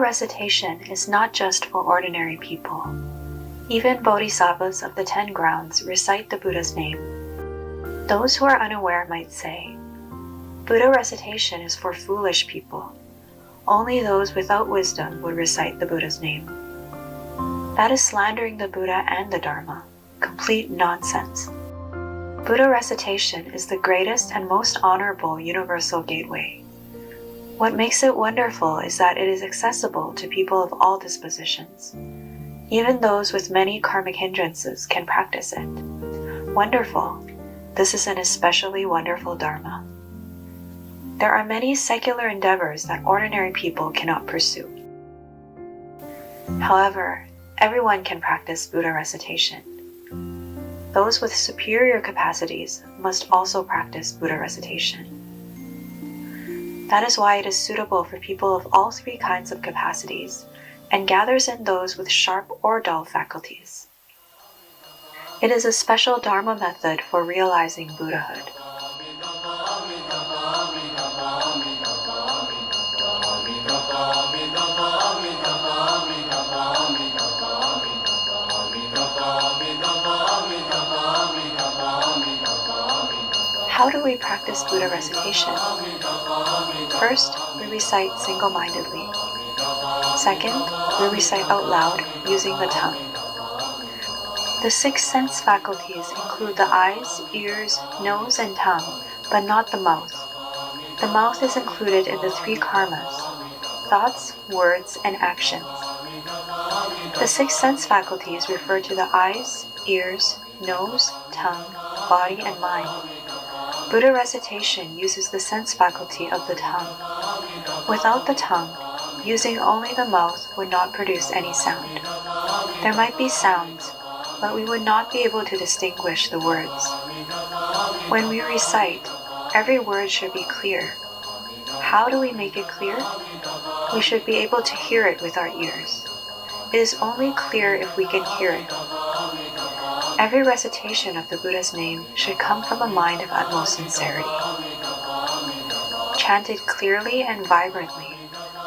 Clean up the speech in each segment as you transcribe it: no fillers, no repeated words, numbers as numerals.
recitation is not just for ordinary people. Even bodhisattvas of the 10 grounds recite the Buddha's name. Those who are unaware might say, Buddha recitation is for foolish people. Only those without wisdom would recite the Buddha's name. That is slandering the Buddha and the Dharma. Complete nonsense. Buddha recitation is the greatest and most honorable universal gateway. What makes it wonderful is that it is accessible to people of all dispositions. Even those with many karmic hindrances can practice it. Wonderful. This is an especially wonderful Dharma. There are many secular endeavors that ordinary people cannot pursue. However, everyone can practice Buddha recitation. Those with superior capacities must also practice Buddha recitation. That is why it is suitable for people of all 3 kinds of capacities and gathers in those with sharp or dull faculties. It is a special Dharma method for realizing Buddhahood. How do we practice Buddha recitation? First, we recite single-mindedly. Second, we recite out loud using the tongue. The 6 sense faculties include the eyes, ears, nose, and tongue, but not the mouth. The mouth is included in the 3 karmas: thoughts, words, and actions. The 6 sense faculties refer to the eyes, ears, nose, tongue, body, and mind. Buddha recitation uses the sense faculty of the tongue. Without the tongue, using only the mouth would not produce any sound. There might be sounds, but we would not be able to distinguish the words. When we recite, every word should be clear. How do we make it clear? We should be able to hear it with our ears. It is only clear if we can hear it. Every recitation of the Buddha's name should come from a mind of utmost sincerity. Chanted clearly and vibrantly,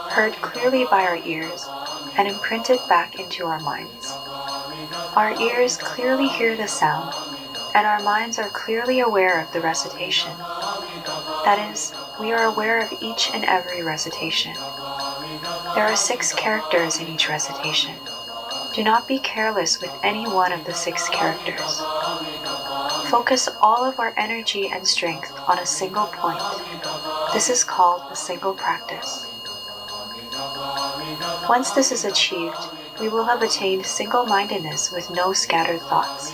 heard clearly by our ears, and imprinted back into our minds. Our ears clearly hear the sound, and our minds are clearly aware of the recitation. That is, we are aware of each and every recitation. There are 6 characters in each recitation. Do not be careless with any one of the 6 characters. Focus all of our energy and strength on a single point. This is called a single practice. Once this is achieved, we will have attained single-mindedness with no scattered thoughts.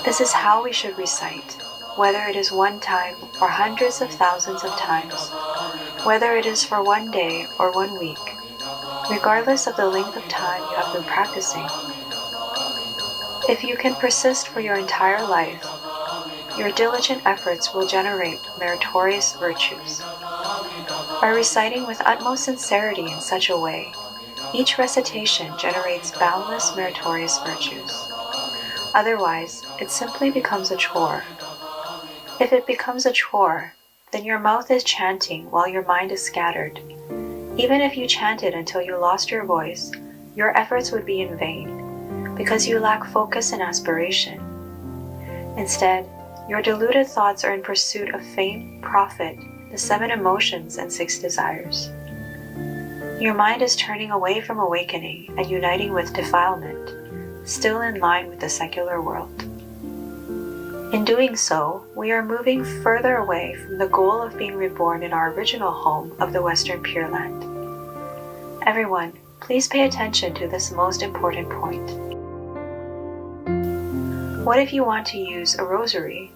This is how we should recite, whether it is one time or hundreds of thousands of times, whether it is for one day or 1 week, regardless of the length of time you have been practicing. If you can persist for your entire life, your diligent efforts will generate meritorious virtues. By reciting with utmost sincerity in such a way, each recitation generates boundless meritorious virtues. Otherwise, it simply becomes a chore. If it becomes a chore, then your mouth is chanting while your mind is scattered. Even if you chanted until you lost your voice, your efforts would be in vain, because you lack focus and aspiration. Instead, your deluded thoughts are in pursuit of fame, profit, the 7 emotions, and 6 desires. Your mind is turning away from awakening and uniting with defilement, still in line with the secular world. In doing so, we are moving further away from the goal of being reborn in our original home of the Western Pure Land. Everyone, please pay attention to this most important point. What if you want to use a rosary?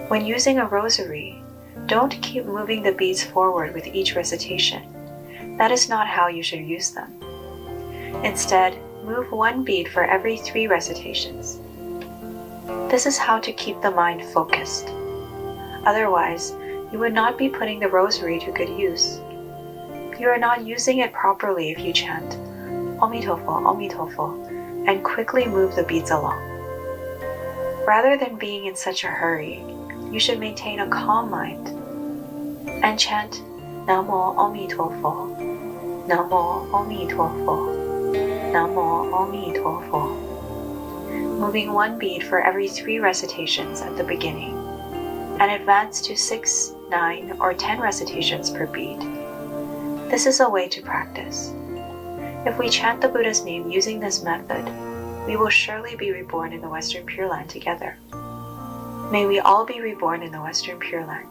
When using a rosary, don't keep moving the beads forward with each recitation. That is not how you should use them. Instead, move 1 bead for every 3 recitations. This is how to keep the mind focused. Otherwise, you would not be putting the rosary to good use. You are not using it properly if you chant Omitofo, Omitofo, and quickly move the beads along. Rather than being in such a hurry, you should maintain a calm mind and chant Namo Omitofo Namo Ami Tuofo. Namo Ami Tuofo. Moving one bead for every 3 recitations at the beginning, and advance to 6, 9, or 10 recitations per bead. This is a way to practice. If we chant the Buddha's name using this method, we will surely be reborn in the Western Pure Land together. May we all be reborn in the Western Pure Land.